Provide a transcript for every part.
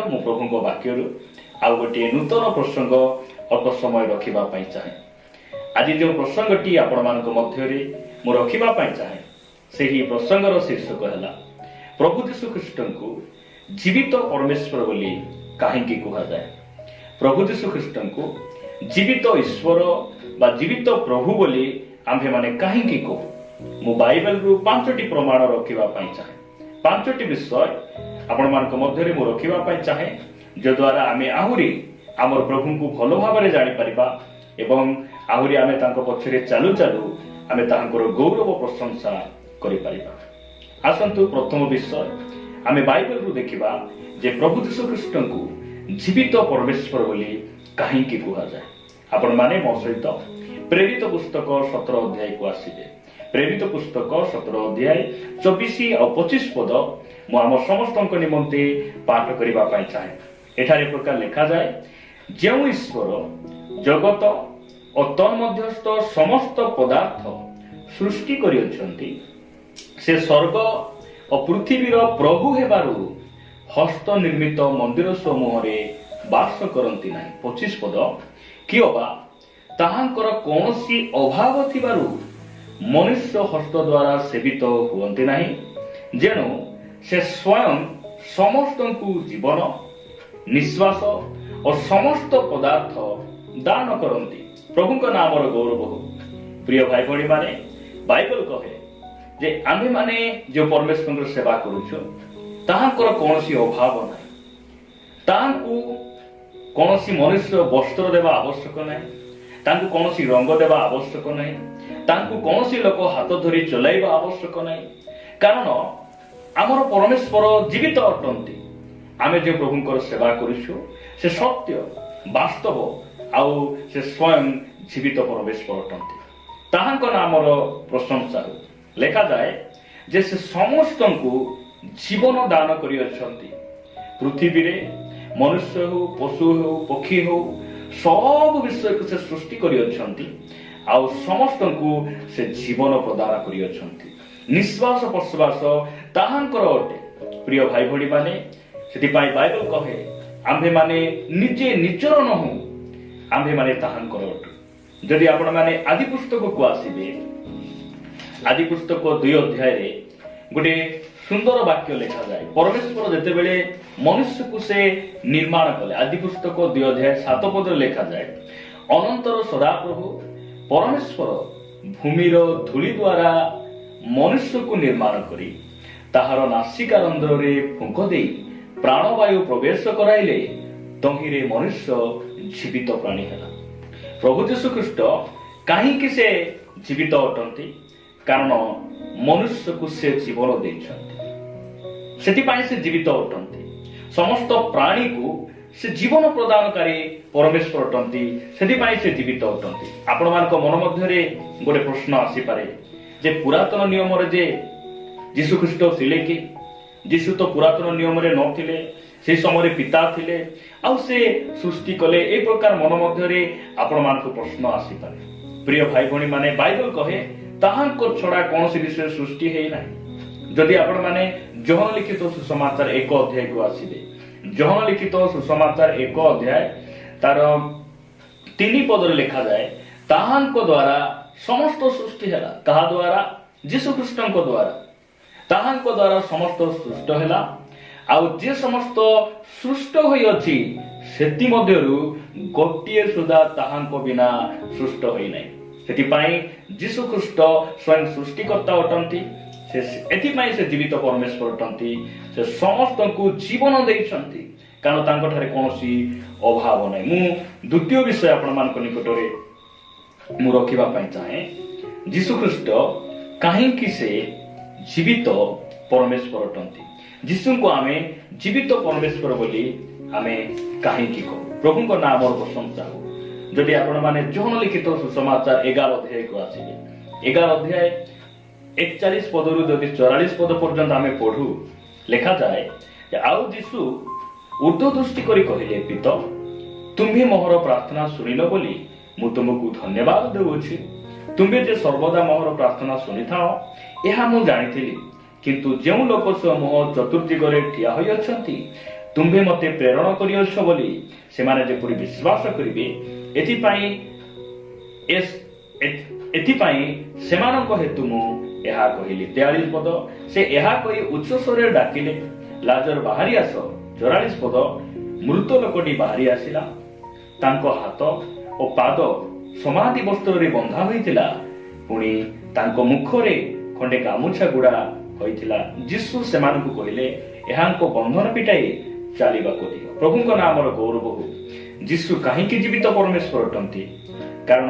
मु प्रभु वाक्य आउ गोटे नूतन प्रसंग अल्प समय रखा चाहे। आज जो प्रसंगटी आपण मध्य मु रखा चाहे से ही प्रसंगर शीर्षक है प्रभु यीशु ख्रीष्ट को जीवित परमेश्वर बोली कहीं कह जाए। प्रभु यीशु ख्रीष्ट को जीवित ईश्वर बा जीवित प्रभु बोली आम्भे माने कहीं कहू। मु बाइबल रु 5टी प्रमाण रखा चाहे। 5टी विषय आपण मध्य मु रखा चाहे जो द्वारा आमे आहुरी आमर प्रभु को भल भाव जानी परिबा एवं आहुरी आमे तांको पछरे चालू चालू आमे तांकर गौरव प्रशंसा करि परिबा। आसंतु प्रथम विषय आमे बाइबल रु देखिबा जे प्रभु यीशु ख्रीष्ट को जीवित परमेश्वर बोली कहीं कह जाए। आपण माने मो सहित प्रेरित पुस्तक 17 अध्याय को आसीबे। प्रेरित पुस्तक 17 अध्याय 24 और 25 पद मु आम समस्त निमंते पाठ करबा पई चाहे। एठारे प्रकार लिखा जाए, जो ईश्वर जगत और तन्मध्यस्थ समस्त पदार्थ सृष्टि करियछंती से स्वर्ग और पृथ्वीर प्रभु हेबारु हस्त निर्मित मंदिर समूह रे वास करंती नाही। 25 पद कियोबा ताहांकर कोनोसी अभाव थिबारु मनुष्य हस्त द्वारा सेवित हुअंती नाही। जेणु से स्वयं समस्त जीवन निश्वास और समस्त पदार्थ दान करती। प्रभु का नाम गौरव हो। प्रिय भाई भणी माने बाइबल कहे जे आम्भे माने जो परमेश्वर सेवा करूछु ताहांकर कोनोसी अभाव नाही। ताहांकु कोनोसी मनुष्य वस्त्र देवा आवश्यक नाही, तांकु कोनोसी रंग देवा आवश्यक नाही, तांकु कोनोसी लोक हाथ धरी चलाइबा आवश्यक नाही। कारण आमर परमेश्वर जीवित अटंती। आमे जो प्रभुंकर सेवा करूछु से सत्य वास्तव आउ से स्वयं जीवित परमेश्वर अटंती। ताहांक नामर प्रशंसा लेखा जाए जे से समस्त को जीवन दान करियछंती। पृथ्वी रे मनुष्य हो, पशु हो, पक्षी हो, सब विषय को से सृष्टि करियछंती आउ समस्त को से जीवन प्रदान करियछंती। निश्वास प्रश्वास ताहांकर अटे। प्रिय भाई भणी माने सेतिपाई बाइबल कहे आम्भे माने निजे निचर नहु, आम्भे माने ताहांकर अटु। जदि आपण माने आदि पुस्तक को आसीबे, आदि पुस्तक 2 अध्याय रे गोटे सुंदर वाक्य लिखा जाए। परमेश्वर जेते बेले मनुष्य को से निर्माण कले, आदि पुस्तक 2 अध्याय 7 पद लिखा जाए, अनंतर सदा प्रभु परमेश्वर भूमिर धूली द्वारा मनुष्य को निर्माण करी ताहार नासिका रंध्र रे फुंक देई प्राणवायु प्रवेश कराइले तहिरे मनुष्य जीवित प्राणी है। प्रभु यीशु ख्रीष्ट कहीं से जीवित अटंती कारण मनुष्य को से जीवन देइछंती। सेतिपाई से जीवित अटंती। समस्त प्राणी को से जीवन प्रदानकारी परमेश्वर अटंती। सेतिपाई से जीवित अटंती। आपण मानक मन मध्य रे गोटे प्रश्न आसी पारे जे पुरातन नियम रे जे यीशु ख्रीष्ट थिले कि? यीशु तो पुरातन नियम रे नथिले, से समय पिता थिले आ से सृष्टि कले। ए प्रकार मन मध्य रे आपण मानक प्रश्न आसी पारे। प्रिय भाई भणी माने बाइबल कहे ताहांको छडा कोनोसी विषय सृष्टि हेइ नाही। जदि आपण माने जोहन लिखित सुसमाचार 1 अध्याय को आसीबे, जोहन लिखित सुसमाचार 1 अध्याय तार 3 पद रे लिखा जाए, ताहांको द्वारा समस्त सृष्टि हैला। कहा द्वारा? यीशु ख्रीष्टଙ୍କ द्वारा। ताहांको द्वारा समस्त सृष्ट हैला आउ जे समस्त सृष्ट होई अछि सेति मध्यरु गोटिए सुधा ताहांको बिना सृष्ट होई नै। सेति पई यीशु ख्रीष्ट स्वयं सृष्टिकर्ता अटंती। से एति पई से जीवित परमेश्वर अटंती। से समस्त को जीवन देइछंती कारण तांको ठारे कोनोसी अभाव नै। मु द्वितीय विषय आपण मान निकट रे मु रखिबा पई चाहे, यीशु ख्रीष्ट कहीं कि से जीवित परमेश्वर अटंती। यीशु को आमे जीवित परमेश्वर बोली आमे कहीं कि कहू। प्रभु को नाम और प्रशंसा हो। जदि आपण माने जोहन लिखित सुसमाचार 11 अध्याय को आसीबे, 11 अध्याय 41 पदरु जदि 44 पद पर्यंत आमे पढू, लिखा जाए जे आउ यीशु ऊर्ध्व दृष्टि करी कहिले, पिता तुम्ही मोहर प्रार्थना सुनिलो बोली मु तुमको धन्यवाद देउछि। तुम्हे जे सर्वदा मोहर प्रार्थना सुनि थाओ एहा मु जानिथिली, किंतु जेउ लोक समूह चतुर्दिगरे ठिया होई अछंती ତୁମ୍ଭେ ମୋତେ ପ୍ରେରଣ କରିଅଛ ବୋଲି ସେମାନେ ଯେପରି ବିଶ୍ୱାସ କରିବେ ଏଥିପାଇଁ ସେମାନଙ୍କ ହେତୁ ମୁଁ ଏହା କହିଲି। 43 ପଦ, ସେ ଏହା କହି ଉଚ୍ଚ ସ୍ୱରରେ ଡାକିଲେ, ଲାଜର ବାହାରି ଆସ। 44 ପଦ, ମୃତ ଲୋକଟି ବାହାରି ଆସିଲା। ତାଙ୍କ ହାତ ଓ ପାଦ ସମାଧି ବସ୍ତ୍ରରେ ବନ୍ଧା ହୋଇଥିଲା, ପୁଣି ତାଙ୍କ ମୁଖରେ ଖଣ୍ଡେ ଗାମୁଛା ଗୁଡା ହୋଇଥିଲା। ଯୀଶୁ ସେମାନଙ୍କୁ କହିଲେ, ଏହାଙ୍କ ବନ୍ଧନ ପିଟାଇ ଚାଲିବାକୁ ଦିଅ। ପ୍ରଭୁଙ୍କ ନାମର ଗୌରବ ହଉ। ଯୀଶୁ କାହିଁକି ଜୀବିତ ପରମେଶ୍ୱର ଅଟନ୍ତି? କାରଣ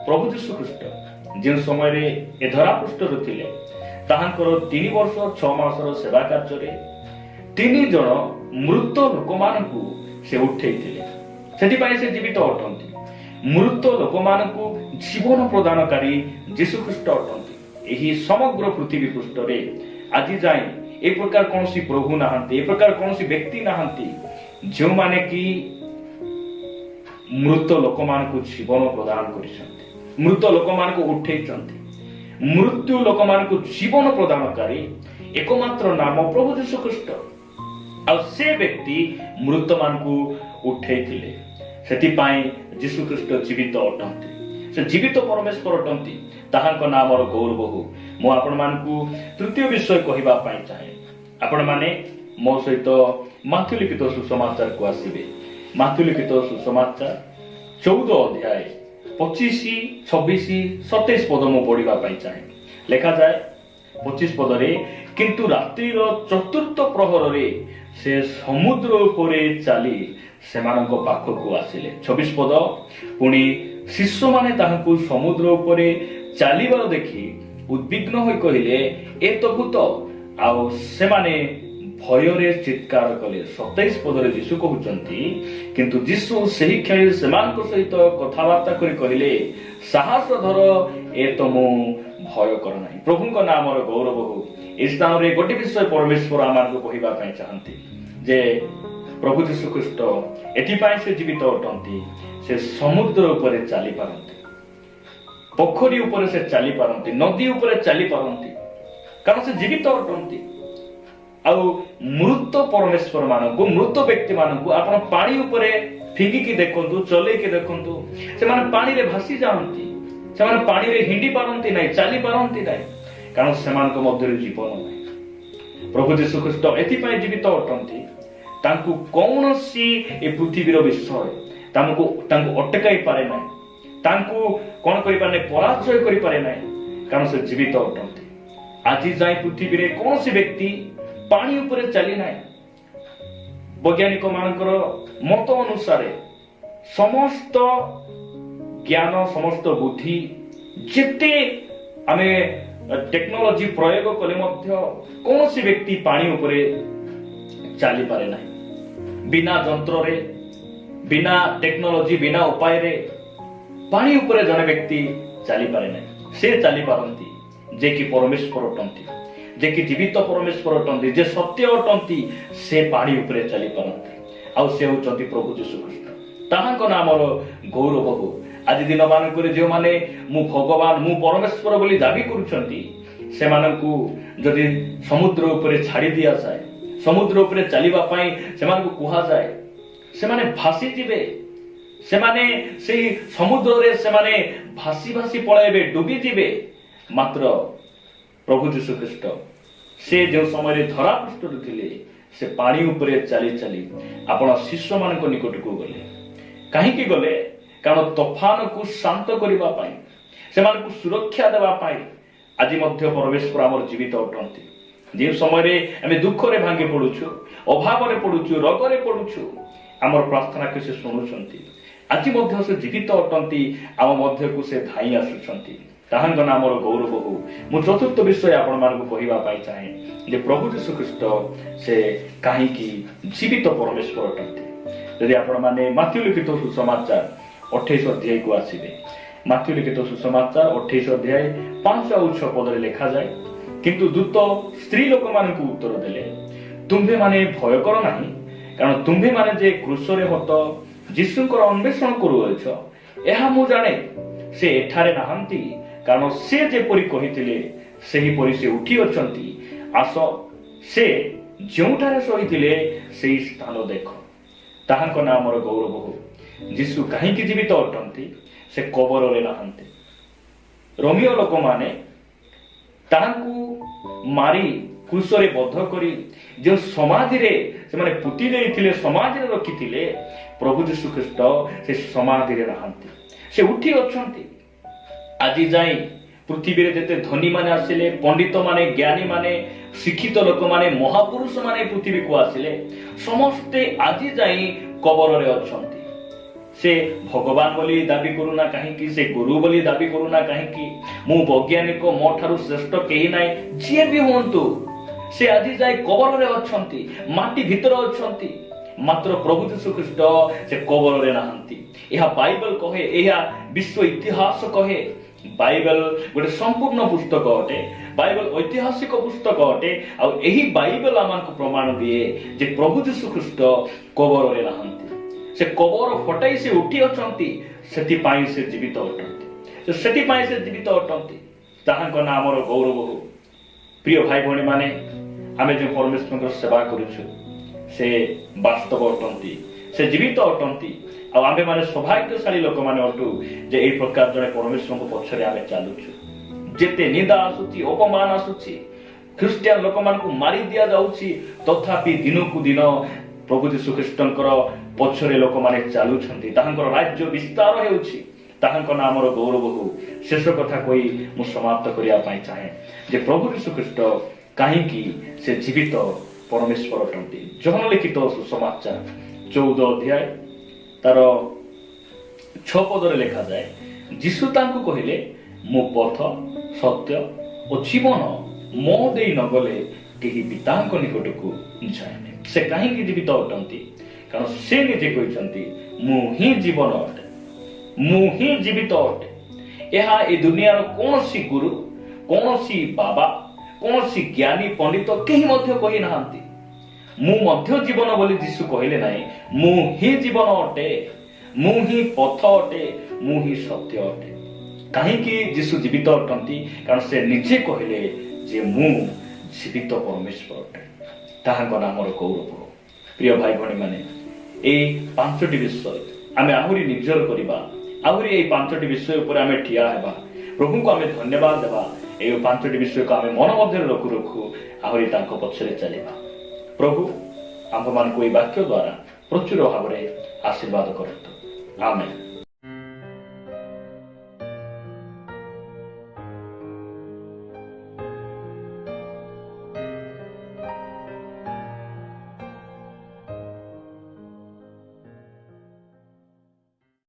ପ୍ରଭୁ ଯୀଶୁ ଖ୍ରୀଷ୍ଟ ଯେଉଁ ସମୟରେ ଏ ଧରା ପୃଷ୍ଠରେ ଥିଲେ, ତାହାଙ୍କର 3 ବର୍ଷ 6 ମାସର ସେବା କାର୍ଯ୍ୟରେ 3 ଜଣ ମୃତ ଲୋକମାନଙ୍କୁ ସେ ଉଠେଇଥିଲେ। ସେଥିପାଇଁ ସେ ଜୀବିତ ଅଟନ୍ତି। ମୃତ ଲୋକମାନଙ୍କୁ ଜୀବନ ପ୍ରଦାନକାରୀ ଯୀଶୁ ଖ୍ରୀଷ୍ଟ ଅଟନ୍ତି। ଏହି ସମଗ୍ର ପୃଥିବୀ ପୃଷ୍ଠରେ ଆଜି ଯାଏଁ ଏ ପ୍ରକାର କୌଣସି ପ୍ରଭୁ ନାହାନ୍ତି, ଏ ପ୍ରକାର କୌଣସି ବ୍ୟକ୍ତି ନାହାନ୍ତି ଯେଉଁମାନେ କି ମୃତ ଲୋକମାନଙ୍କୁ ଜୀବନ ପ୍ରଦାନ କରିଛନ୍ତି, ମୃତ ଲୋକମାନଙ୍କୁ ଉଠେଇଛନ୍ତି। ମୃତ୍ୟୁ ଲୋକମାନଙ୍କୁ ଜୀବନ ପ୍ରଦାନକାରୀ ଏକମାତ୍ର ନାମ ପ୍ରଭୁ ଯୀଶୁ ଖ୍ରୀଷ୍ଟ। ଆଉ ସେ ବ୍ୟକ୍ତି ମୃତମାନଙ୍କୁ ଉଠେଇଥିଲେ। ସେଥିପାଇଁ ଯୀଶୁ ଖ୍ରୀଷ୍ଟ ଜୀବିତ ଅଟନ୍ତି। ସେ ଜୀବିତ ପରମେଶ୍ୱର ଅଟନ୍ତି। ତାହାଙ୍କ ନାମର ଗୌରବ ହଉ। ମୁଁ ଆପଣମାନଙ୍କୁ ତୃତୀୟ ବିଷୟ କହିବା ପାଇଁ ଚାହେଁ। ଆପଣମାନେ ମୋ ସହିତ ମାଥ୍ୟୁ ଲିଖିତ ସୁସମାଚାରକୁ ଆସିବେ। ମାଥ୍ୟୁ ଲିଖିତ ସୁସମାଚାର 14 ଅଧ୍ୟାୟ 25, 26, 27 ପଦ ମୁଁ ପଢିବା ପାଇଁ ଚାହେଁ। ଲେଖାଯାଏ 25 ପଦରେ, କିନ୍ତୁ ରାତ୍ରିର 4ର୍ଥ ପ୍ରହରରେ ସେ ସମୁଦ୍ର ଉପରେ ଚାଲି ସେମାନଙ୍କ ପାଖକୁ ଆସିଲେ। 26 ପଦ, ପୁଣି ଶିଷ୍ୟମାନେ ତାହାଙ୍କୁ ସମୁଦ୍ର ଉପରେ ଚାଲିବାର ଦେଖି ଉଦ୍ବିଗ୍ନ ହୋଇ କହିଲେ, ଏ ତ ଭୂତ। ଆଉ ସେମାନେ ଭୟରେ ଚିତ୍କାର କଲେ। 27 ପଦରେ ଯୀଶୁ କହୁଛନ୍ତି, କିନ୍ତୁ ଯୀଶୁ ସେହି କ୍ଷଣି ସେମାନଙ୍କ ସହିତ କଥାବାର୍ତ୍ତା କରି କହିଲେ, ସାହସ ଧର, ଏ ତ ମୁଁ, ଭୟ କର ନାହିଁ। ପ୍ରଭୁଙ୍କ ନାମର ଗୌରବ ହଉ। ଏହି ସ୍ଥାନରେ ଗୋଟେ ବିଷୟ ପରମେଶ୍ୱର ଆମମାନଙ୍କୁ କହିବା ପାଇଁ ଚାହାନ୍ତି ଯେ ପ୍ରଭୁ ଯୀଶୁ ଖ୍ରୀଷ୍ଟ ଏଥିପାଇଁ ସେ ଜୀବିତ ଅଟନ୍ତି। ସେ ସମୁଦ୍ର ଉପରେ ଚାଲିପାରନ୍ତି, ପୋଖରୀ ଉପରେ ସେ ଚାଲିପାରନ୍ତି, ନଦୀ ଉପରେ ଚାଲିପାରନ୍ତି, କାରଣ ସେ ଜୀବିତ ଅଟନ୍ତି। ଆଉ ମୃତ ପରମେଶ୍ୱର ମାନଙ୍କୁ, ମୃତ ବ୍ୟକ୍ତି ମାନଙ୍କୁ ଆପଣ ପାଣି ଉପରେ ଫିଙ୍ଗିକି ଦେଖନ୍ତୁ, ଚଲେଇକି ଦେଖନ୍ତୁ, ସେମାନେ ପାଣିରେ ଭାସି ଯାଆନ୍ତି। ସେମାନେ ପାଣିରେ ହିଣ୍ଡି ପାରନ୍ତି ନାହିଁ, ଚାଲି ପାରନ୍ତି ନାହିଁ, କାରଣ ସେମାନଙ୍କ ମଧ୍ୟରେ ଜୀବନ ନାହିଁ। ପ୍ରଭୁ ଯୀଶୁ ଖ୍ରୀଷ୍ଟ ଏଥିପାଇଁ ଜୀବିତ ଅଟନ୍ତି। ତାଙ୍କୁ କୌଣସି ଏ ପୃଥିବୀର ବିଷୟ ତାଙ୍କୁ ଅଟକାଇ ପାରେ ନାହିଁ, ତାଙ୍କୁ କଣ କରିପାରେ ନାହିଁ, ପରାଜୟ କରିପାରେ ନାହିଁ, କାରଣ ସେ ଜୀବିତ ଅଟନ୍ତି। ଆଜି ଯାଏ ପୃଥିବୀରେ କୌଣସି ବ୍ୟକ୍ତି ପାଣି ଉପରେ ଚାଲି ନାହିଁ। ବୈଜ୍ଞାନିକ ମାନଙ୍କର ମତ ଅନୁସାରେ ସମସ୍ତ ଜ୍ଞାନ, ସମସ୍ତ ବୁଦ୍ଧି, ଯେତେ ଆମେ ଟେକ୍ନୋଲୋଜି ପ୍ରୟୋଗ କଲେ ମଧ୍ୟ କୌଣସି ବ୍ୟକ୍ତି ପାଣି ଉପରେ ଚାଲିପାରେ ନାହିଁ। ବିନା ଯନ୍ତ୍ରରେ, ବିନା ଟେକ୍ନୋଲୋଜି, ବିନା ଉପାୟରେ ପାଣି ଉପରେ ଜଣେ ବ୍ୟକ୍ତି ଚାଲିପାରେ ନାହିଁ। ସେ ଚାଲିପାରନ୍ତି ଯେ କି ପରମେଶ୍ୱର ଅଟନ୍ତି, ଯେ କି ଜୀବିତ ପରମେଶ୍ୱର ଅଟନ୍ତି, ଯେ ସତ୍ୟ ଅଟନ୍ତି, ସେ ପାଣି ଉପରେ ଚାଲିପାରନ୍ତି। ଆଉ ସେ ହେଉଛନ୍ତି ପ୍ରଭୁ ଯୀଶୁ ଖ୍ରୀଷ୍ଟ। ତାହାଙ୍କ ନାମର ଗୌରବ ହଉ। ଆଜି ଦିନ ମାନଙ୍କରେ ଯେଉଁମାନେ ମୁଁ ଭଗବାନ, ମୁଁ ପରମେଶ୍ୱର ବୋଲି ଦାବି କରୁଛନ୍ତି, ସେମାନଙ୍କୁ ଯଦି ସମୁଦ୍ର ଉପରେ ଛାଡ଼ି ଦିଆଯାଏ, ସମୁଦ୍ର ଉପରେ ଚାଲିବା ପାଇଁ ସେମାନଙ୍କୁ କୁହାଯାଏ, ସେମାନେ ଭାସିଯିବେ। ସେମାନେ ସେଇ ସମୁଦ୍ରରେ ସେମାନେ ଭାସି ଭାସି ପଳାଇବେ, ଡୁବିଯିବେ। ମାତ୍ର ପ୍ରଭୁ ଯୀଶୁ ଖ୍ରୀଷ୍ଟ ସେ ଯେଉଁ ସମୟରେ ଧରା ପୃଷ୍ଠରେ ଥିଲେ, ସେ ପାଣି ଉପରେ ଚାଲି ଚାଲି ଆପଣ ଶିଷ୍ୟମାନଙ୍କ ନିକଟକୁ ଗଲେ। କାହିଁକି ଗଲେ? କାରଣ ତୋଫାନକୁ ଶାନ୍ତ କରିବା ପାଇଁ, ସେମାନଙ୍କୁ ସୁରକ୍ଷା ଦେବା ପାଇଁ ଆଜି ମଧ୍ୟ ପରମେଶ୍ୱର ଆମର ଜୀବିତ ଅଟନ୍ତି। ଯେଉଁ ସମୟରେ ଆମେ ଦୁଃଖରେ ଭାଙ୍ଗି ପଡୁଛୁ, ଅଭାବରେ ପଡୁଛୁ, ରୋଗରେ ପଡୁଛୁ, ଆମର ପ୍ରାର୍ଥନାକୁ ସେ ଶୁଣୁଛନ୍ତି। ଆଜି ମଧ୍ୟ ସେ ଜୀବିତ ଅଟନ୍ତି, ଆମ ମଧ୍ୟକୁ ସେ ଧାଇଁ ଆସୁଛନ୍ତି। ତାହାଙ୍କ ନାମର ଗୌରବ ହଉ। ମୁଁ ଚତୁର୍ଥ ବିଷୟ ଆପଣମାନଙ୍କୁ କହିବା ପାଇଁ ଚାହେଁ ଯେ ପ୍ରଭୁ ଯୀଶୁ ଖ୍ରୀଷ୍ଟ ସେ କାହିଁକି ଜୀବିତ ପରମେଶ୍ୱର ଅଟନ୍ତି। ଯଦି ଆପଣମାନେ ମାଥ୍ୟୁ ଲିଖିତ ସୁସମାଚାର 28 ଅଧ୍ୟାୟକୁ ଆସିବେ, ମାଥ୍ୟୁ ଲିଖିତ ସୁସମାଚାର 28 ଅଧ୍ୟାୟ 5 ଆଉ 6 ପଦରେ ଲେଖାଯାଏ, କିନ୍ତୁ ଦୂତ ସ୍ତ୍ରୀ ଲୋକମାନଙ୍କୁ ଉତ୍ତର ଦେଲେ, ତୁମ୍ଭେମାନେ ଭୟ କର ନାହିଁ, କାରଣ ତୁମ୍ଭେମାନେ ଯେ କ୍ରୁଶରେ ହତ ଯୀଶୁଙ୍କର ଅନ୍ୱେଷଣ କରୁଅଛ, ଏହା ମୁଁ ଜାଣେ। ସେ ଏଠାରେ ନାହାନ୍ତି, କାରଣ ସେ ଯେପରି କହିଥିଲେ ସେହିପରି ସେ ଉଠି ଅଛନ୍ତି। ଆସ, ସେ ଯେଉଁଠାରେ ଶୋଇଥିଲେ ସେହି ସ୍ଥାନ ଦେଖ। ତାହାଙ୍କ ନାମର ଗୌରବ ହଉ। ଯୀଶୁ କାହିଁକି ଜୀବିତ ଅଟନ୍ତି? ସେ କବରରେ ନାହାନ୍ତି। ରୋମିଓ ଲୋକମାନେ ତାହାଙ୍କୁ ମାରି କ୍ରୁଶରେ ବଦ୍ଧ କରି ଯେଉଁ ସମାଧିରେ ସେମାନେ ପୋତି ଦେଇଥିଲେ, ସମାଧିରେ ରଖିଥିଲେ, ପ୍ରଭୁ ଯୀଶୁ ଖ୍ରୀଷ୍ଟ ସେ ସମାଧିରେ ନାହାନ୍ତି, ସେ ଉଠି ଅଛନ୍ତି। ଆଜି ଯାଇ ପୃଥିବୀରେ ଯେତେ ଧନୀ ମାନେ ଆସିଲେ, ପଣ୍ଡିତ ମାନେ, ଜ୍ଞାନୀ ମାନେ, ଶିକ୍ଷିତ ଲୋକମାନେ, ମହାପୁରୁଷ ମାନେ ପୃଥିବୀକୁ ଆସିଲେ, ସମସ୍ତେ ଆଜି ଯାଇ କବରରେ ଅଛନ୍ତି। ସେ ଭଗବାନ ବୋଲି ଦାବି କରୁନା କାହିଁକି, ସେ ଗୁରୁ ବୋଲି ଦାବି କରୁନା କାହିଁକି, ମୁଁ ବୈଜ୍ଞାନିକ, ମୋ ଠାରୁ ଶ୍ରେଷ୍ଠ କେହି ନାହିଁ, ଯିଏ ବି ହୁଅନ୍ତୁ, ସେ ଆଜି ଯାଇ କବରରେ ଅଛନ୍ତି, ମାଟି ଭିତରେ ଅଛନ୍ତି। ମାତ୍ର ପ୍ରଭୁ ଯୀଶୁ ଖ୍ରୀଷ୍ଟ ସେ କବରରେ ନାହାନ୍ତି। ଏହା ବାଇବେଲ କହେ, ଏହା ବିଶ୍ୱ ଇତିହାସ କହେ। ବାଇବେଲ ଗୋଟେ ସମ୍ପୂର୍ଣ୍ଣ ପୁସ୍ତକ ଅଟେ, ବାଇବେଲ ଐତିହାସିକ ପୁସ୍ତକ ଅଟେ। ଆଉ ଏହି ବାଇବେଲ ଆମକୁ ପ୍ରମାଣ ଦିଏ ଯେ ପ୍ରଭୁ ଯୀଶୁ ଖ୍ରୀଷ୍ଟ କବରରେ ନାହାନ୍ତି। ସେ କବର ଫଟାଇ ସେ ଉଠି ଅଛନ୍ତି, ସେଥିପାଇଁ ସେ ଜୀବିତ ଅଟନ୍ତି, ସେଥିପାଇଁ ସେ ଜୀବିତ ଅଟନ୍ତି। ତାହାଙ୍କ ନାମର ଗୌରବ ହଉ। ପ୍ରିୟ ଭାଇ ଭଉଣୀ ମାନେ, ଆମେ ଯେଉଁ ପରମେଶ୍ୱରଙ୍କର ସେବା କରୁଛୁ, ସେ ବାସ୍ତବ ଅଟନ୍ତି, ସେ ଜୀବିତ ଅଟନ୍ତି। ଆଉ ଆମେ ମାନେ ସୌଭାଗ୍ୟଶାଳୀ ଲୋକମାନେ ଅଟୁ ଯେ ଏହି ପ୍ରକାର ଜଣେ ପରମେଶ୍ୱରଙ୍କ ପଛରେ ଆମେ ଚାଲୁଛୁ। ଯେତେ ନିନ୍ଦା ଆସୁଛି, ଅପମାନ ଆସୁଛି, ଖ୍ରୀଷ୍ଟିଆନ ଲୋକମାନଙ୍କୁ ମାରି ଦିଆଯାଉଛି, ତଥାପି ଦିନକୁ ଦିନ ପ୍ରଭୁ ଯୀଶୁ ଖ୍ରୀଷ୍ଟଙ୍କର ପଛରେ ଲୋକମାନେ ଚାଲୁଛନ୍ତି, ତାହାଙ୍କର ରାଜ୍ୟ ବିସ୍ତାର ହେଉଛି। ତାହାଙ୍କ ନାମର ଗୌରବ ହଉ। ଶେଷ କଥା କହି ମୁଁ ସମାପ୍ତ କରିବା ପାଇଁ ଚାହେଁ ଯେ ପ୍ରଭୁ ଯୀଶୁ ଖ୍ରୀଷ୍ଟ କାହିଁକି ସେ ଜୀବିତ ପରମେଶ୍ୱର ଅଟନ୍ତି। ଯୋହନ ଲିଖିତ ସୁସମାଚାର 14 ଅଧ୍ୟାୟ ତାର 6 ପଦରେ ଲେଖାଯାଏ, ଯୀଶୁ ତାଙ୍କୁ କହିଲେ, ମୁଁ ପଥ, ସତ୍ୟ ଓ ଜୀବନ, ମୋ ଦେଇ ନଗଲେ କେହି ପିତାଙ୍କ ନିକଟକୁ ଯାଏନି। ସେ କାହିଁକି ଜୀବିତ ଅଟନ୍ତି? କାରଣ ସେ ନିଜେ କହିଛନ୍ତି, ମୁଁ ହିଁ ଜୀବନ ଅଟେ, ମୁଁ ହିଁ ଜୀବିତ ଅଟେ। ଏହା ଏ ଦୁନିଆର କୌଣସି ଗୁରୁ, କୌଣସି ବାବା, କୌଣସି ଜ୍ଞାନୀ ପଣ୍ଡିତ କେହି ମଧ୍ୟ କହିନାହାନ୍ତି। ମୁଁ ମଧ୍ୟ ଜୀବନ ବୋଲି ଯୀଶୁ କହିଲେ ନାହିଁ। ମୁଁ ହିଁ ଜୀବନ ଅଟେ, ମୁଁ ହିଁ ପଥ ଅଟେ, ମୁଁ ହିଁ ସତ୍ୟ ଅଟେ। କାହିଁକି ଯୀଶୁ ଜୀବିତ ଅଟନ୍ତି? କାରଣ ସେ ନିଜେ କହିଲେ ଯେ ମୁଁ ଜୀବିତ ପରମେଶ୍ୱର ଅଟେ। ତାହାଙ୍କ ନାମର ଗୌରବ। ପ୍ରିୟ ଭାଇ ଭଉଣୀ ମାନେ, এই 5ଟି ବିଷୟ ଆମେ ଆହୁରି ନିର୍ଜର କରିବା, ଆହୁରି এই 5ଟି ବିଷୟ ଉପରେ ଆମେ ଠିଆ ହେବା, ପ୍ରଭୁଙ୍କୁ ଆମେ ଧନ୍ୟବାଦ ଦେବା। এই 5ଟି ବିଷୟକୁ ଆମେ ମନ ମଧ୍ୟରେ ରଖୁ ରଖୁ ଆହୁରି ତାଙ୍କ ପଛରେ ଚାଲିବା। ପ୍ରଭୁ ଆମ୍ଭମାନଙ୍କୁ ଏହି ବାକ୍ୟ ଦ୍ୱାରା ପ୍ରଚୁର ଭାବରେ ଆଶୀର୍ବାଦ କରନ୍ତୁ। ଆମେନ୍।